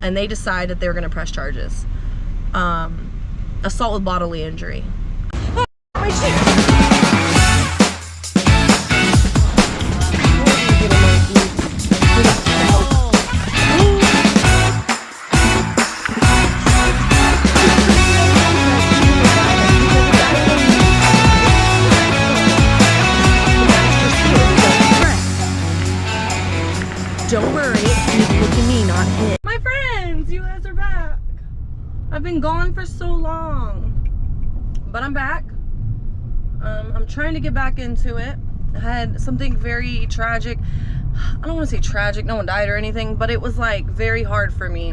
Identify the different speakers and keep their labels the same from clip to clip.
Speaker 1: and they decided they were going to press charges. Assault with bodily injury. Oh, my shit. Don't worry, look at me, not hit. My friends, you guys are back. I've been gone for so long, but I'm back. I'm trying to get back into it. I had something very tragic. I don't want to say tragic, no one died or anything, but it was like very hard for me,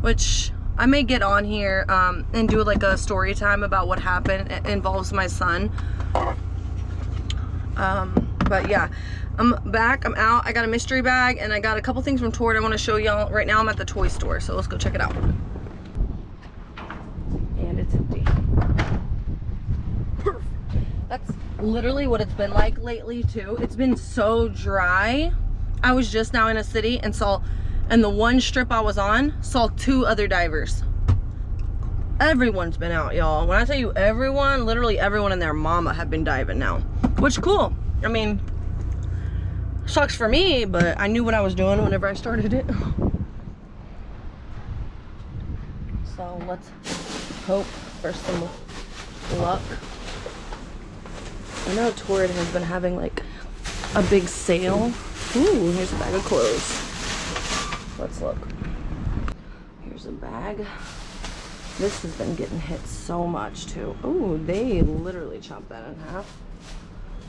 Speaker 1: which I may get on here and do like a story time about what happened. It involves my son. But yeah, I'm back, I'm out. I got a mystery bag and I got a couple things from Torrid I want to show y'all. Right now I'm at the toy store, so let's go check it out. And it's empty. Perfect. That's literally what it's been like lately too. It's been so dry. I was just now in a city and the one strip I was on, saw 2 other divers. Everyone's been out, y'all. When I tell you everyone, literally everyone and their mama have been diving now, which cool. I mean, sucks for me, but I knew what I was doing whenever I started it. So let's hope for some luck. I know Torrid has been having like a big sale. Ooh, here's a bag of clothes. Let's look. Here's a bag. This has been getting hit so much too. Ooh, they literally chopped that in half.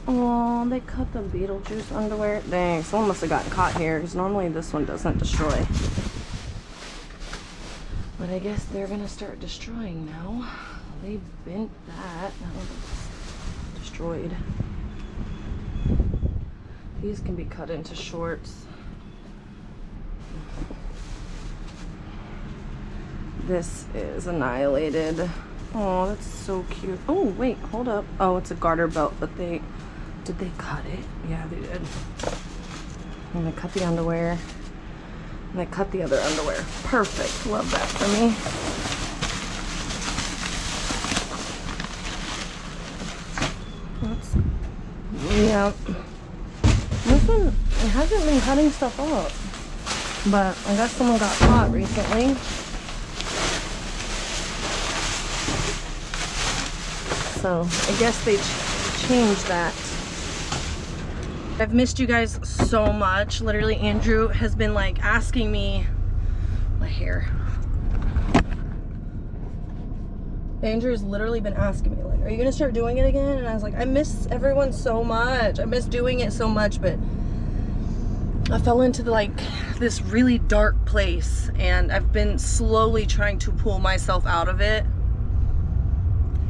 Speaker 1: Oh, they cut the Beetlejuice underwear. Dang, someone must have gotten caught here because normally this one doesn't destroy. But I guess they're gonna start destroying now. They bent that. Now it's destroyed. These can be cut into shorts. This is annihilated. Oh, that's so cute. Oh, wait, hold up. Oh, it's a garter belt, but did they cut it? Yeah, they did. And they cut the underwear. And they cut the other underwear. Perfect. Love that for me. Yeah. This one, it hasn't been cutting stuff up. But I guess someone got caught recently. So I guess they changed that. I've missed you guys so much. Literally, Andrew has been like asking me, my hair. Andrew's literally been asking me like, are you gonna start doing it again? And I was like, I miss everyone so much. I miss doing it so much, but I fell into like this really dark place and I've been slowly trying to pull myself out of it.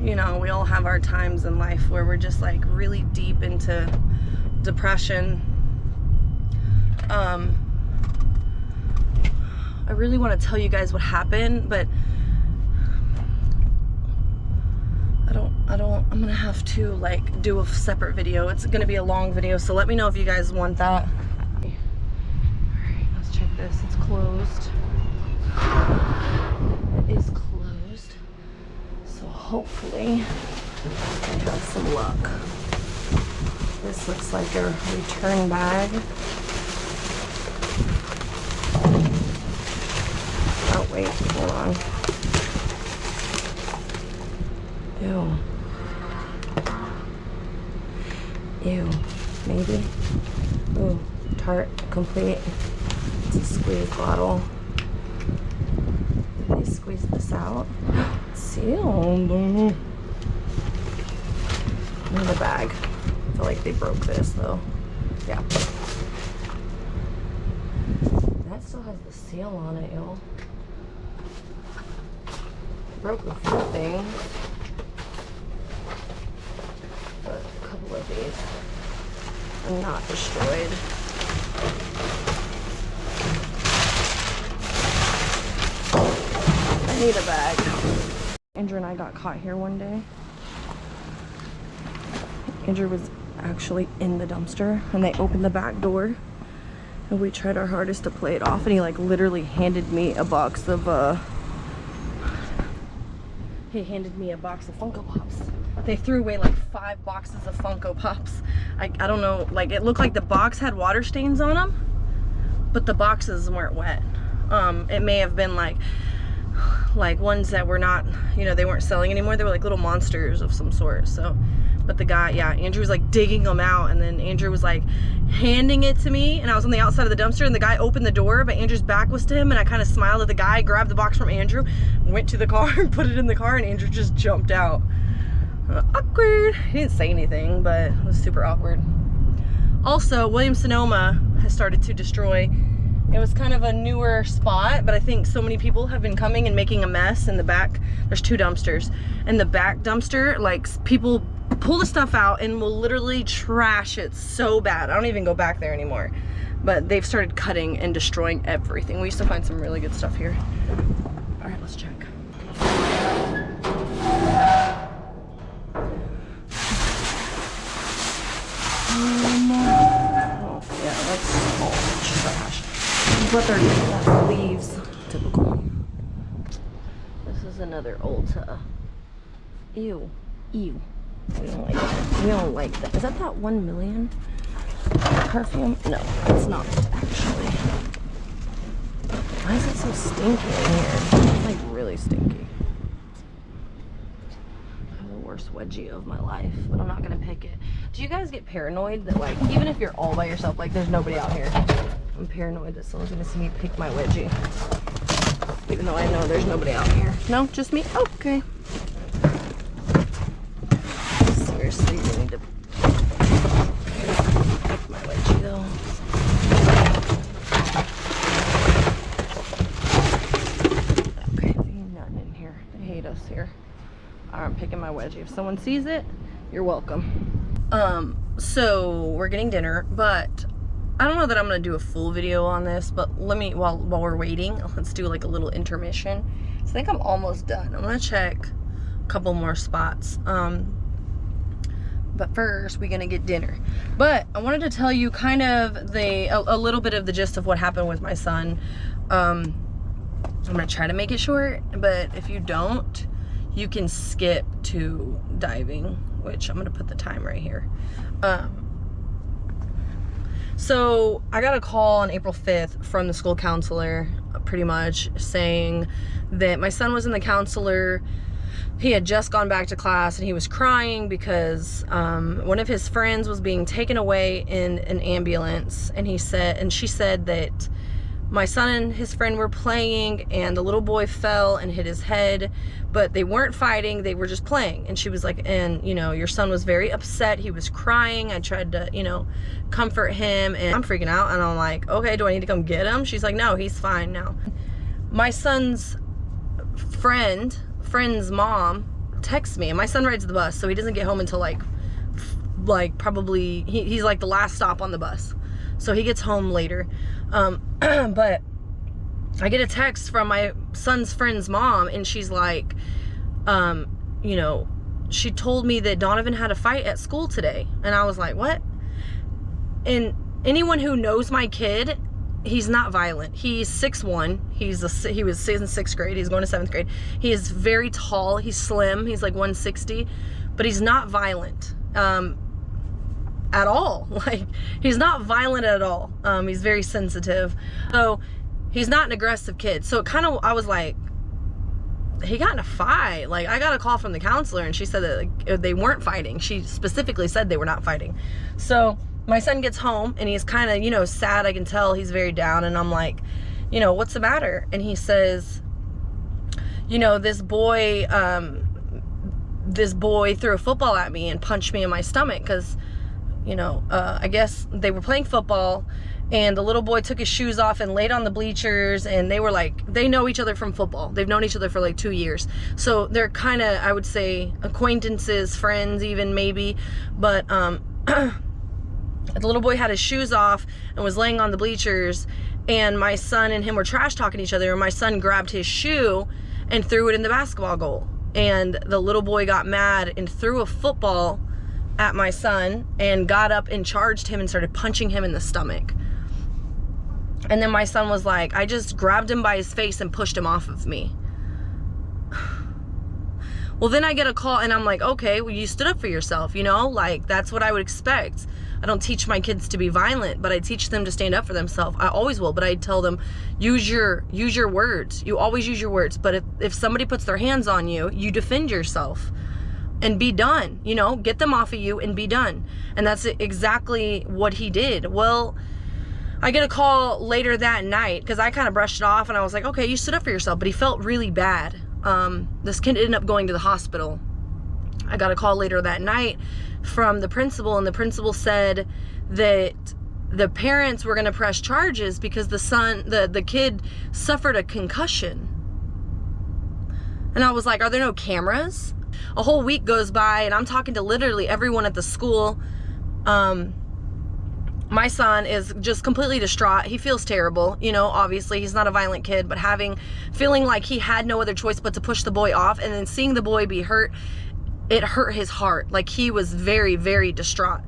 Speaker 1: You know, we all have our times in life where we're just like really deep into depression. I really want to tell you guys what happened, but I'm gonna have to like do a separate video. It's gonna be a long video, so let me know if you guys want that. Alright, let's check this. It's closed. It is closed. So hopefully I have some luck. This looks like a return bag. Oh wait, hold on. Ew. Ew. Maybe. Ooh, tart, complete. It's a squeeze bottle. Did they squeeze this out? It's sealed. In the bag. I feel like they broke this though. Yeah. That still has the seal on it, y'all. Broke a few things. But a couple of these are not destroyed. I need a bag. Andrew and I got caught here one day. Andrew was actually in the dumpster and they opened the back door And we tried our hardest to play it off, and he like literally handed me a box of Funko Pops. They threw away like 5 boxes of Funko Pops. I don't know, like it looked like the box had water stains on them, but the boxes weren't wet. It may have been like ones that were not, you know, they weren't selling anymore. They were like little monsters of some sort. So, but the guy, yeah, Andrew was like digging them out, and then Andrew was like handing it to me, and I was on the outside of the dumpster, and the guy opened the door, but Andrew's back was to him, and I kind of smiled at the guy, grabbed the box from Andrew, went to the car and put it in the car, and Andrew just jumped out. Awkward. He didn't say anything, but it was super awkward. Also, Williams-Sonoma has started to destroy. It was kind of a newer spot, but I think so many people have been coming and making a mess in the back. There's 2 dumpsters. In the back dumpster, like, people pull the stuff out and will literally trash it so bad. I don't even go back there anymore. But they've started cutting and destroying everything. We used to find some really good stuff here. All right, let's check. Oh, yeah, that's all trash. But they're leaves. Typical. This is another Ulta. Ew. Ew. We don't like that. We don't like that. Is that 1 million perfume? No, it's not actually. Why is it so stinky in here? It's like really stinky. I have the worst wedgie of my life, but I'm not gonna pick it. Do you guys get paranoid that, like, even if you're all by yourself, like there's nobody out here, I'm paranoid that someone's gonna see me pick my wedgie, even though I know there's nobody out here? No, just me? Okay. Seriously, you need to pick my wedgie though. Okay, ain't nothing in here. They hate us here. Alright, I'm picking my wedgie. If someone sees it, you're welcome. So we're getting dinner, but I don't know that I'm gonna do a full video on this, but let me, while we're waiting, let's do like a little intermission. So I think I'm almost done. I'm gonna check a couple more spots. But first we're gonna get dinner. But I wanted to tell you kind of a little bit of the gist of what happened with my son. I'm gonna try to make it short, but if you don't, you can skip to diving, which I'm gonna put the time right here. So I got a call on April 5th from the school counselor, pretty much saying that my son was in the counselor. He had just gone back to class and he was crying because one of his friends was being taken away in an ambulance, and she said that my son and his friend were playing and the little boy fell and hit his head, but they weren't fighting, they were just playing. And she was like, and you know, your son was very upset, he was crying. I tried to, you know, comfort him, and I'm freaking out, and I'm like, okay, do I need to come get him? She's like, no, he's fine now. My son's friend's mom texts me, and my son rides the bus, so he doesn't get home until like probably he's like the last stop on the bus, so he gets home later. But I get a text from my son's friend's mom, and she's like, you know, she told me that Donovan had a fight at school today. And I was like, what? And anyone who knows my kid, he's not violent. He's 6'1". He was in 6th grade. He's going to 7th grade. He is very tall. He's slim. He's like 160, but he's not violent. At all. Like, he's not violent at all. He's very sensitive. So he's not an aggressive kid. So I was like, he got in a fight. Like, I got a call from the counselor, and she said that like, they weren't fighting. She specifically said they were not fighting. So my son gets home, and he's kind of, you know, sad. I can tell he's very down, and I'm like, you know, what's the matter? And he says, you know, this boy threw a football at me and punched me in my stomach because, you know, I guess they were playing football, and the little boy took his shoes off and laid on the bleachers, and they were like, they know each other from football. They've known each other for like 2 years. So they're kind of, I would say, acquaintances, friends even, maybe. But the little boy had his shoes off and was laying on the bleachers, and my son and him were trash talking each other, and my son grabbed his shoe and threw it in the basketball goal. And the little boy got mad and threw a football at my son and got up and charged him and started punching him in the stomach. And then my son was like, I just grabbed him by his face and pushed him off of me. Well, then I get a call and I'm like, okay, well, you stood up for yourself, you know, like that's what I would expect. I don't teach my kids to be violent, but I teach them to stand up for themselves. I always will, but I tell them, use your words. You always use your words. But if somebody puts their hands on you, you defend yourself and be done, you know, get them off of you and be done. And that's exactly what he did. Well, I get a call later that night because I kind of brushed it off and I was like, okay, you stood up for yourself, but he felt really bad. This kid ended up going to the hospital. I got a call later that night from the principal, and the principal said that the parents were going to press charges because the kid suffered a concussion. And I was like, are there no cameras? A whole week goes by and I'm talking to literally everyone at the school. My son is just completely distraught. He feels terrible. You know, obviously he's not a violent kid, but feeling like he had no other choice but to push the boy off, and then seeing the boy be hurt, it hurt his heart. Like, he was very, very distraught.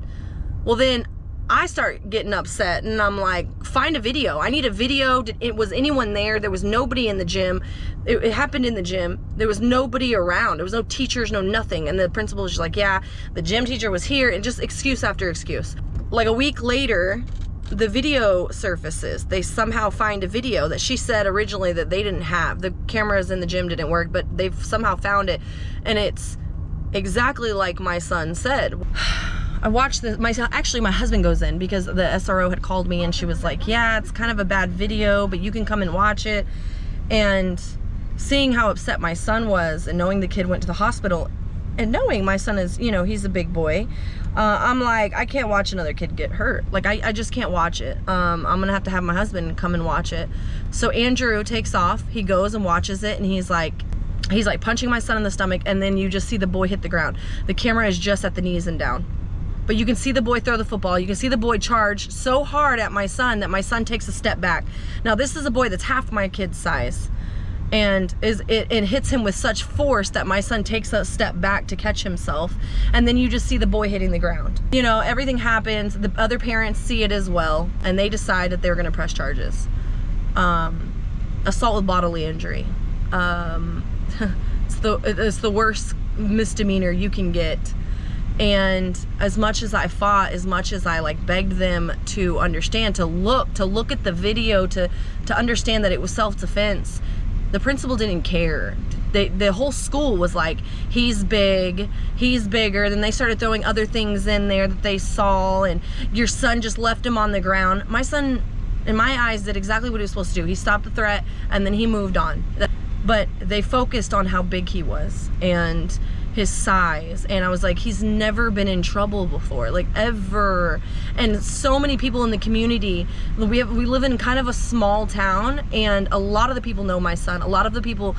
Speaker 1: Well, then I start getting upset and I'm like, find a video. I need a video. Was anyone there? There was nobody in the gym. It happened in the gym. There was nobody around. There was no teachers, no nothing. And the principal was just like, yeah, the gym teacher was here, and just excuse after excuse. Like a week later, the video surfaces. They somehow find a video that she said originally that they didn't have. The cameras in the gym didn't work, but they've somehow found it. And it's exactly like my son said. I watched this. Actually, my husband goes in because the SRO had called me and she was like, yeah, it's kind of a bad video, but you can come and watch it. And seeing how upset my son was and knowing the kid went to the hospital and knowing my son is, you know, he's a big boy, I'm like, I can't watch another kid get hurt. Like, I just can't watch it. I'm gonna have to have my husband come and watch it. So Andrew takes off. He goes and watches it, and he's like punching my son in the stomach, and then you just see the boy hit the ground. The camera is just at the knees and down. But you can see the boy throw the football. You can see the boy charge so hard at my son that my son takes a step back. Now, this is a boy that's half my kid's size. And it hits him with such force that my son takes a step back to catch himself. And then you just see the boy hitting the ground. You know, everything happens. The other parents see it as well. And they decide that they're going to press charges. Assault with bodily injury. It's the worst misdemeanor you can get. And as much as I fought, as much as I like begged them to understand, to look at the video, to understand that it was self-defense, the principal didn't care. The whole school was like, he's big, he's bigger. Then they started throwing other things in there that they saw, and your son just left him on the ground. My son, in my eyes, did exactly what he was supposed to do. He stopped the threat and then he moved on. But they focused on how big he was and his size, and I was like, he's never been in trouble before, like ever. And so many people in the community, we live in kind of a small town, and a lot of the people know my son. A lot of the people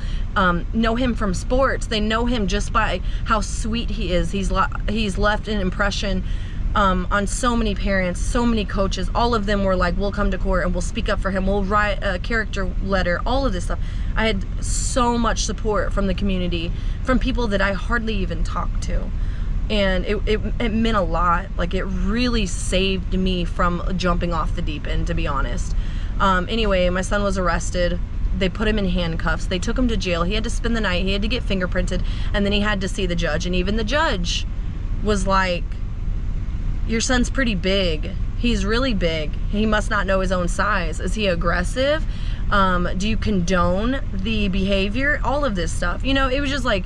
Speaker 1: know him from sports. They know him just by how sweet he is. He's left an impression on so many parents, so many coaches. All of them were like, we'll come to court and we'll speak up for him, we'll write a character letter, all of this stuff. I had so much support from the community, from people that I hardly even talked to, and it meant a lot. Like, it really saved me from jumping off the deep end, to be honest. Anyway, my son was arrested. They put him in handcuffs. They took him to jail. He had to spend the night. He had to get fingerprinted, and then he had to see the judge. And even the judge was like, your son's pretty big. He's really big. He must not know his own size. Is he aggressive? Do you condone the behavior? All of this stuff. You know, it was just like,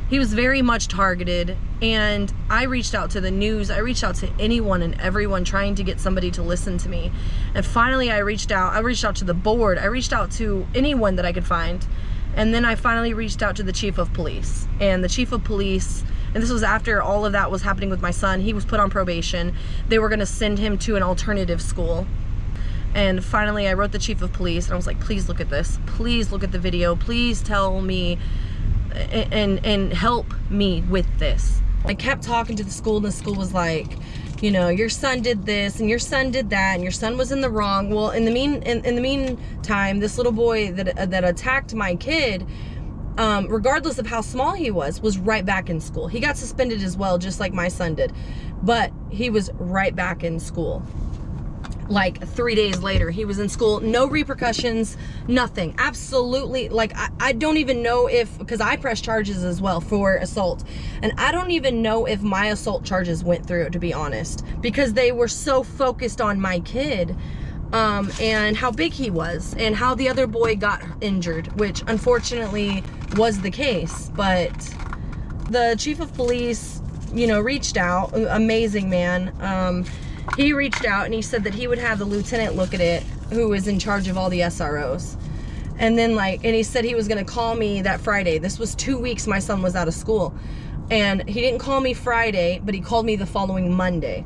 Speaker 1: he was very much targeted. And I reached out to the news. I reached out to anyone and everyone trying to get somebody to listen to me. And finally I reached out to the board. I reached out to anyone that I could find. And then I finally reached out to the chief of police. And the chief of police, and this was after all of that was happening with my son, he was put on probation. They were gonna send him to an alternative school. And finally I wrote the chief of police and I was like, please look at this. Please look at the video. Please tell me and help me with this. I kept talking to the school, and the school was like, you know, your son did this and your son did that and your son was in the wrong. Well, in the meantime, this little boy that attacked my kid, regardless of how small he was right back in school. He got suspended as well, just like my son did, but he was right back in school. like 3 days later. He was in school, no repercussions, nothing, absolutely. Like I don't even know if, because I pressed charges as well for assault, and I don't even know if my assault charges went through, to be honest, because they were so focused on my kid and how big he was and how the other boy got injured, which unfortunately was the case. But the chief of police, you know, reached out, amazing man. He reached out and he said that he would have the lieutenant look at it, who is in charge of all the SROs. And then and he said he was gonna call me that Friday. This was 2 weeks my son was out of school. And he didn't call me Friday, but he called me the following Monday.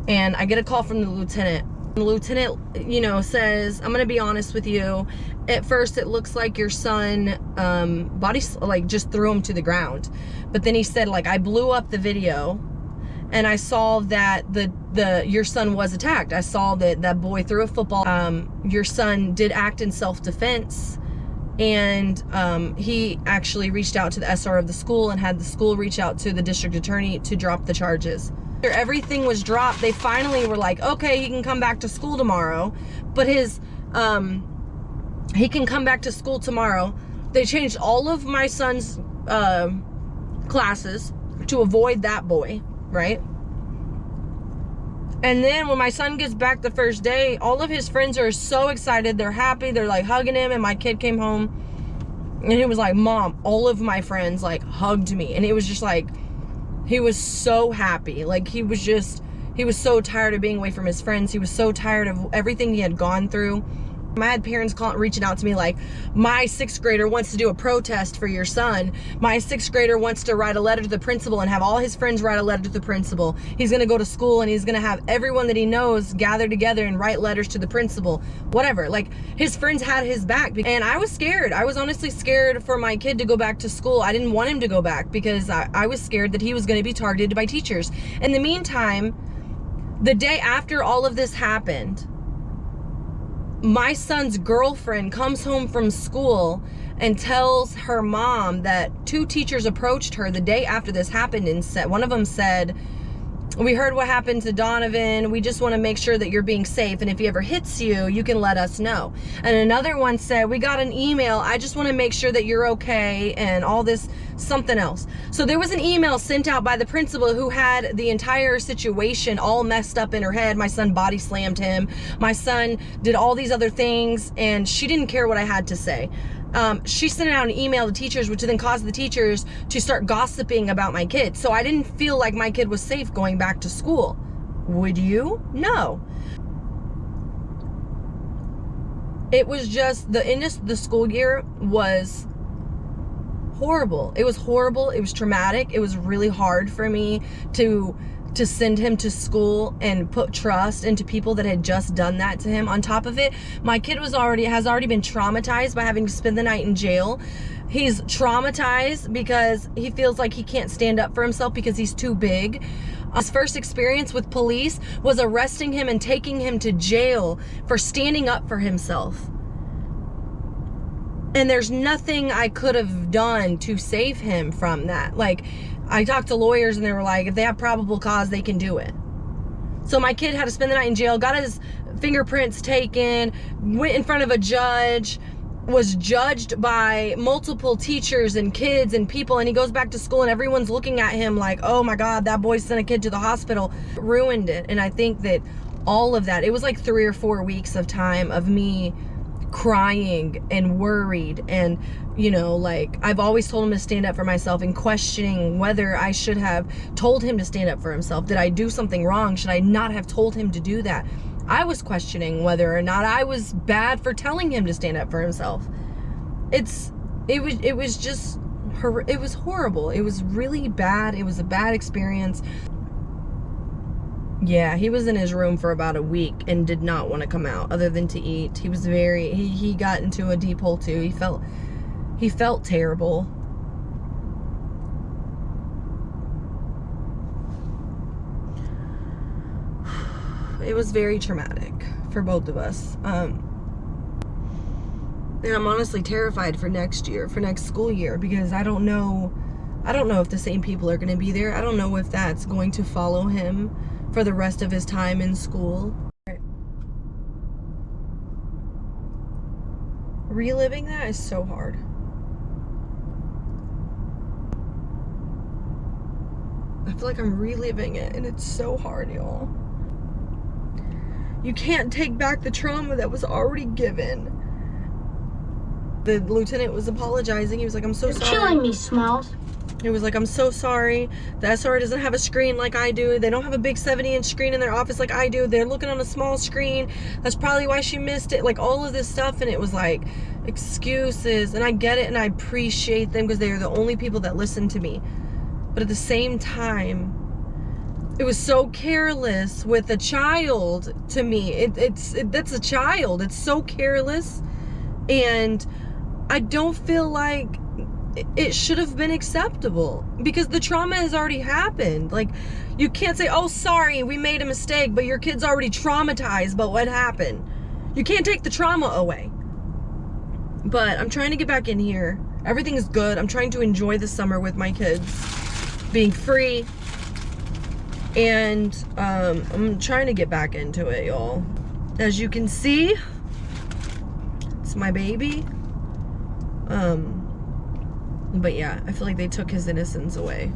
Speaker 1: And I get a call from the lieutenant. The lieutenant, you know, says, I'm gonna be honest with you. At first it looks like your son just threw him to the ground. But then he said, like, I blew up the video and I saw that your son was attacked. I saw that that boy threw a football. Your son did act in self-defense, and he actually reached out to the SR of the school and had the school reach out to the district attorney to drop the charges. After everything was dropped, they finally were like, okay, he can come back to school tomorrow, but he can come back to school tomorrow. They changed all of my son's classes to avoid that boy, right? And then when my son gets back the first day, all of his friends are so excited. They're happy. They're like hugging him. And my kid came home and he was like, Mom, all of my friends like hugged me. And it was just like, he was so happy. Like he was so tired of being away from his friends. He was so tired of everything he had gone through. I had parents reaching out to me like, my 6th grader wants to do a protest for your son. My 6th grader wants to write a letter to the principal and have all his friends write a letter to the principal. He's gonna go to school and he's gonna have everyone that he knows gather together and write letters to the principal. Whatever, like his friends had his back. And I was scared. I was honestly scared for my kid to go back to school. I didn't want him to go back because I was scared that he was gonna be targeted by teachers. In the meantime, the day after all of this happened, my son's girlfriend comes home from school and tells her mom that 2 teachers approached her the day after this happened and said, one of them said, we heard what happened to Donovan. We just want to make sure that you're being safe. And if he ever hits you, you can let us know. And another one said, we got an email. I just want to make sure that you're okay, and all this something else. So there was an email sent out by the principal who had the entire situation all messed up in her head. My son body slammed him. My son did all these other things, and she didn't care what I had to say. She sent out an email to teachers, which then caused the teachers to start gossiping about my kid. So I didn't feel like my kid was safe going back to school. Would you? No. It was just, the end of the school year was horrible. It was horrible. It was traumatic. It was really hard for me to send him to school and put trust into people that had just done that to him. On top of it, my kid has already been traumatized by having to spend the night in jail. He's traumatized because he feels like he can't stand up for himself because he's too big. His first experience with police was arresting him and taking him to jail for standing up for himself. And there's nothing I could have done to save him from that. Like, I talked to lawyers and they were like, if they have probable cause, they can do it. So my kid had to spend the night in jail, got his fingerprints taken, went in front of a judge, was judged by multiple teachers and kids and people, and he goes back to school and everyone's looking at him like, oh my God, that boy sent a kid to the hospital. Ruined it. And I think that all of that, it was like 3 or 4 weeks of time of me crying and worried, and you know, like, I've always told him to stand up for myself, and questioning whether I should have told him to stand up for himself. Did I do something wrong? Should I not have told him to do that? I was questioning whether or not I was bad for telling him to stand up for himself. It was horrible. It was really bad. It was a bad experience. Yeah, he was in his room for about a week and did not want to come out other than to eat. He was he got into a deep hole too. He felt terrible. It was very traumatic for both of us. And I'm honestly terrified for next year, for next school year, because I don't know if the same people are going to be there. I don't know if that's going to follow him for the rest of his time in school. Reliving that is so hard. I feel like I'm reliving it, and it's so hard, y'all. You can't take back the trauma that was already given. The lieutenant was apologizing. He was like, I'm so sorry.
Speaker 2: You're killing me, Smalls.
Speaker 1: He was like, I'm so sorry. The SR doesn't have a screen like I do. They don't have a big 70-inch screen in their office like I do. They're looking on a small screen. That's probably why she missed it. Like, all of this stuff. And it was like, excuses. And I get it, and I appreciate them because they are the only people that listen to me. But at the same time, it was so careless with a child to me. That's a child. It's so careless. And I don't feel like it should have been acceptable because the trauma has already happened. Like, you can't say, oh, sorry, we made a mistake, but your kid's already traumatized about what happened. You can't take the trauma away. But I'm trying to get back in here. Everything is good. I'm trying to enjoy the summer with my kids, being free. And I'm trying to get back into it, y'all. As you can see, it's my baby. But yeah, I feel like they took his innocence away.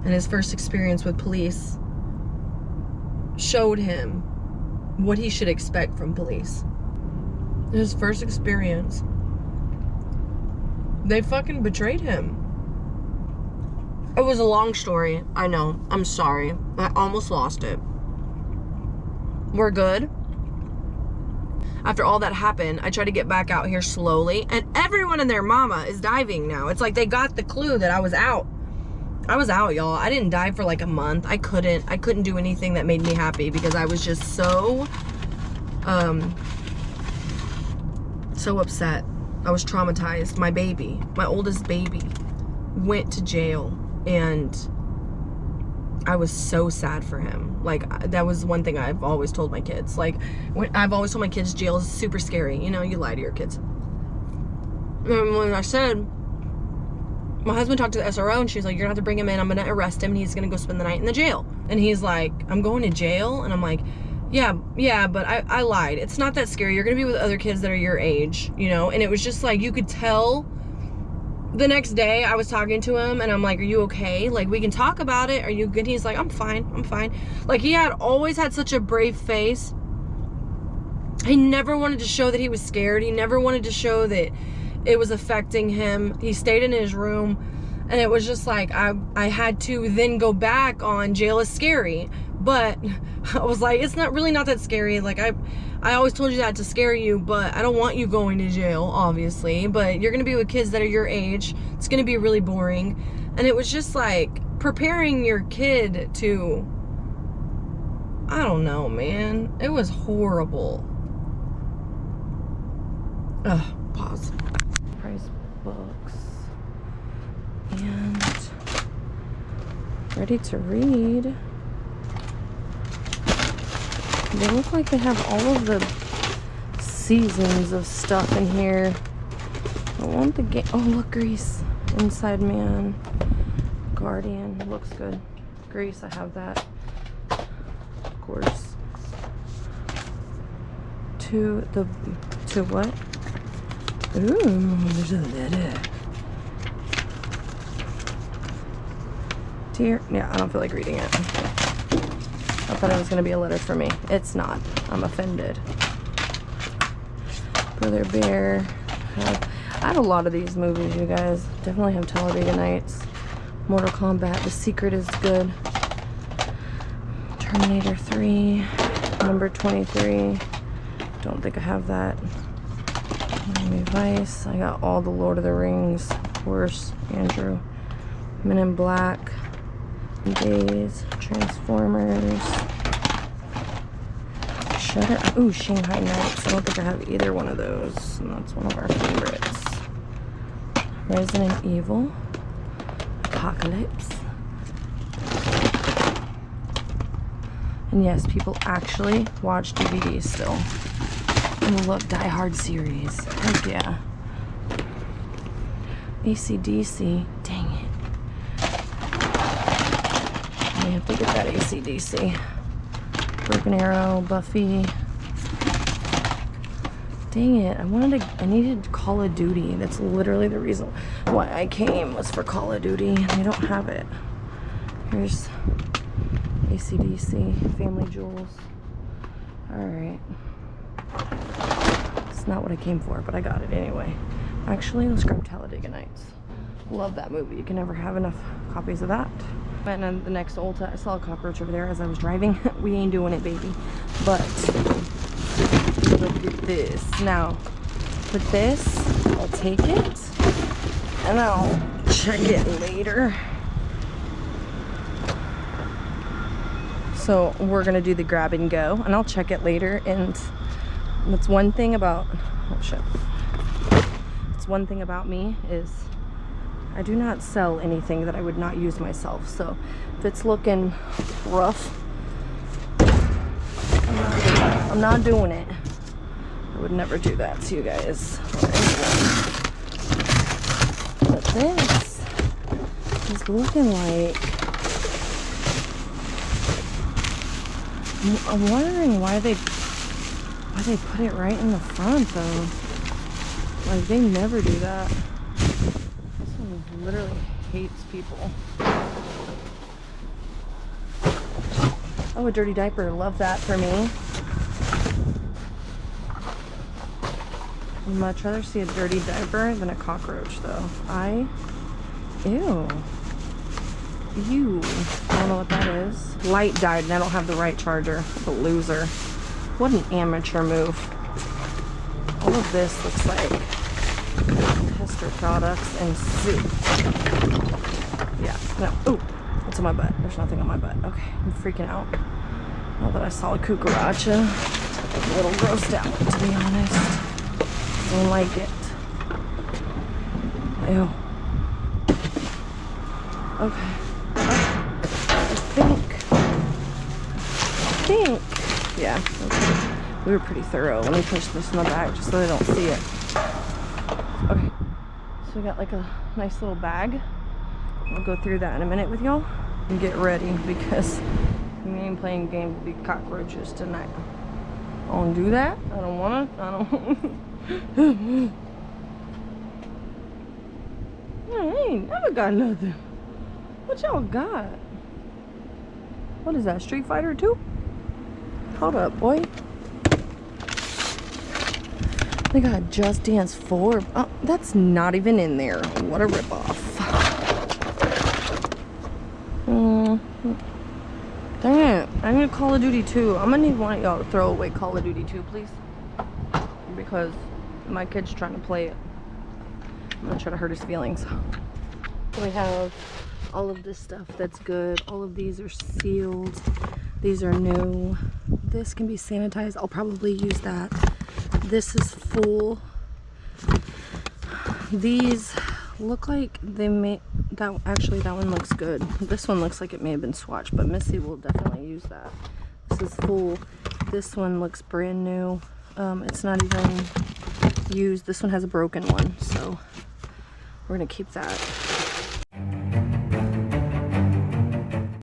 Speaker 1: And his first experience with police showed him what he should expect from police. His first experience. They fucking betrayed him. It was a long story. I know. I'm sorry. I almost lost it. We're good. After all that happened, I tried to get back out here slowly, and everyone and their mama is diving now. It's like they got the clue that I was out. I was out, y'all. I didn't dive for like a month. I couldn't do anything that made me happy because I was just so upset. I was traumatized. My baby, my oldest baby, went to jail, and I was so sad for him. Like, that was one thing I've always told my kids. Like, I've always told my kids jail is super scary. You know, you lie to your kids. And when I said, my husband talked to the SRO, and she's like, you're gonna have to bring him in. I'm gonna arrest him, and he's gonna go spend the night in the jail. And he's like, I'm going to jail? And I'm like, yeah, but I lied. It's not that scary. You're gonna be with other kids that are your age, you know? And it was just like, you could tell. The next day, I was talking to him, and I'm like, are you okay? Like, we can talk about it. Are you good? He's like, I'm fine. I'm fine. Like, he had always had such a brave face. He never wanted to show that he was scared. He never wanted to show that it was affecting him. He stayed in his room, and it was just like, I had to then go back on jail is scary. But I was like, it's not that scary. Like, I always told you that to scare you, but I don't want you going to jail, obviously. But you're going to be with kids that are your age. It's going to be really boring. And it was just like preparing your kid to, I don't know, man. It was horrible. Ugh, pause. Price books. And ready to read. They look like they have all of the seasons of stuff in here. I want the game. Oh, look, Grease. Inside Man. Guardian. Looks good. Grease, I have that. Of course. To what? Ooh, there's a letter. Dear. Yeah, I don't feel like reading it. I thought it was going to be a letter for me. It's not. I'm offended. Brother Bear. I have a lot of these movies, you guys. Definitely have Talladega Nights. Mortal Kombat. The Secret is good. Terminator 3. Number 23. Don't think I have that. Miami Vice. I got all the Lord of the Rings. Of course. Andrew. Men in Black. Days, Transformers, Shutter. Ooh, Shanghai Nights. I don't think I have either one of those. And that's one of our favorites. Resident Evil, Apocalypse. And yes, people actually watch DVDs still. And look, Die Hard series. Heck yeah. AC/DC. Dang it. I have to get that AC/DC. Broken Arrow, Buffy. Dang it, I needed Call of Duty. That's literally the reason why I came, was for Call of Duty. They don't have it. Here's AC/DC, Family Jewels. Alright. It's not what I came for, but I got it anyway. Actually, let's grab Talladega Nights. Love that movie. You can never have enough copies of that. And then the next Ulta, I saw a cockroach over there as I was driving. We ain't doing it, baby. But look at this. Now, with this, I'll take it and I'll check it later. So we're gonna do the grab and go, and I'll check it later. And that's one thing about, oh shit. It's one thing about me is I do not sell anything that I would not use myself. So if it's looking rough, I'm not doing it. I would never do that to you guys or anyone. But this is looking like, I'm wondering why they put it right in the front though. Like, they never do that. This one literally hates people. Oh, a dirty diaper. Love that for me. I'd much rather see a dirty diaper than a cockroach though. Ew. Ew. I don't know what that is. Light died and I don't have the right charger. What a loser. What an amateur move. All of this looks like tester products and soup. Yeah. No. Ooh. What's on my butt? There's nothing on my butt. Okay. I'm freaking out. Now that I saw a cucaracha. I'm a little grossed out, to be honest. Don't like it. Ew. Okay. I think. Yeah. Okay. We were pretty thorough. Let me push this in the back just so they don't see it. Okay. So we got like a nice little bag. I'll go through that in a minute with y'all. And get ready because we ain't playing games with cockroaches tonight. I don't do that. I don't wanna. I don't. I ain't never got nothing. What y'all got? What is that? Street Fighter 2? Hold up, boy. They got Just Dance 4. Oh, that's not even in there. What a ripoff. Dang it. I need Call of Duty 2. I'm gonna need one of y'all to throw away Call of Duty 2, please. Because my kid's trying to play it. I'm gonna try to hurt his feelings. We have all of this stuff that's good. All of these are sealed. These are new. This can be sanitized. I'll probably use that. This is full. These look like they may, that actually that one looks good. This one looks like it may have been swatched, but Missy will definitely use that. This is full. This one looks brand new. It's not even used. This one has a broken one, so we're gonna keep that.